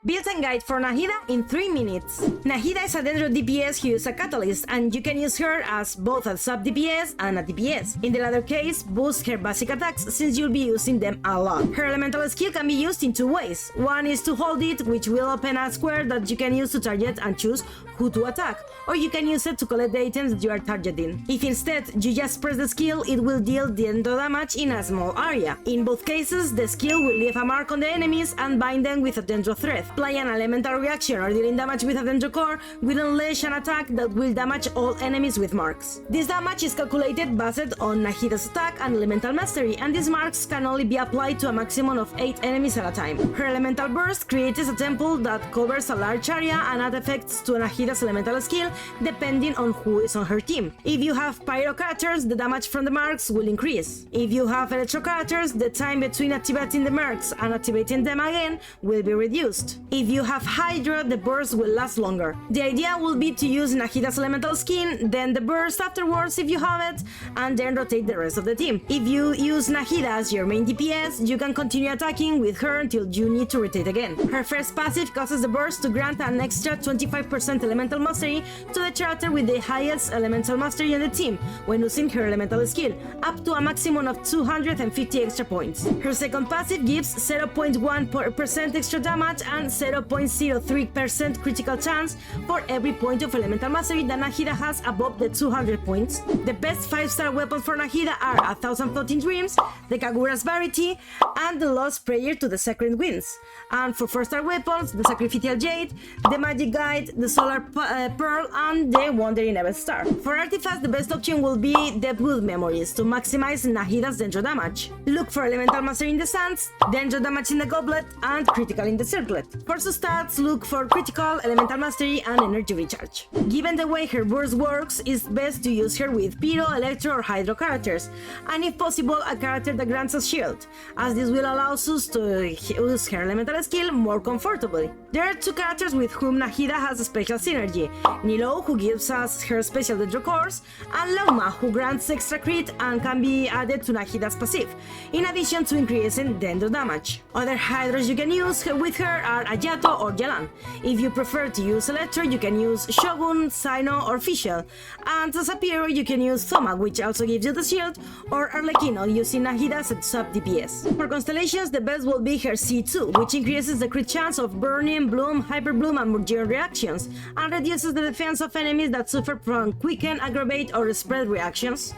Built-in guide for Nahida in 3 minutes. Nahida is a Dendro DPS who uses a catalyst, and you can use her as both a sub DPS and a DPS. In the latter case, boost her basic attacks since you'll be using them a lot. Her elemental skill can be used in 2 ways. One is to hold it, which will open a square that you can use to target and choose who to attack, or you can use it to collect the items that you are targeting. If instead you just press the skill, it will deal Dendro damage in a small area. In both cases, the skill will leave a mark on the enemies and bind them with a Dendro thread. Apply an elemental reaction or dealing damage with a Dendro core will unleash an attack that will damage all enemies with marks. This damage is calculated based on Nahida's attack and elemental mastery, and these marks can only be applied to a maximum of 8 enemies at a time. Her elemental burst creates a temple that covers a large area and adds effects to Nahida's elemental skill depending on who is on her team. If you have pyro characters, the damage from the marks will increase. If you have electro characters, the time between activating the marks and activating them again will be reduced. If you have Hydra, the burst will last longer. The idea will be to use Nahida's elemental skin, then the burst afterwards if you have it, and then rotate the rest of the team. If you use Nahida as your main DPS, you can continue attacking with her until you need to rotate again. Her first passive causes the burst to grant an extra 25% elemental mastery to the character with the highest elemental mastery on the team when using her elemental skill, up to a maximum of 250 extra points. Her second passive gives 0.1% extra damage and 0.03% critical chance for every point of elemental mastery that Nahida has above the 200 points. The best 5-star weapons for Nahida are 1014 Dreams, the Kagura's Verity, and the Lost Prayer to the Sacred Winds. And for 4-star weapons, the Sacrificial Jade, the Magic Guide, the Solar Pearl, and the Wandering Ever Star. For artifacts, the best option will be Deadwood Memories to maximize Nahida's Dendro damage. Look for elemental mastery in the sands, Dendro damage in the goblet, and critical in the circlet. For stats, look for critical, elemental mastery, and energy recharge. Given the way her burst works, it's best to use her with Pyro, Electro, or Hydro characters, and if possible, a character that grants us shield, as this will allow us to use her elemental skill more comfortably. There are 2 characters with whom Nahida has a special synergy: Nilo, who gives us her special Dendro cores, and Lauma, who grants extra crit and can be added to Nahida's passive, in addition to increasing Dendro damage. Other Hydras you can use with her are Ayato or Jalan. If you prefer to use Electro, you can use Shogun, Sino, or Fischl, and as a Pyro you can use Thoma, which also gives you the shield, or Arlecchino, using Nahida as a sub DPS. For constellations, the best will be her C2, which increases the crit chance of Burning, Bloom, Hyper Bloom, and Murgeon reactions, and reduces the defense of enemies that suffer from Quicken, Aggravate, or Spread reactions.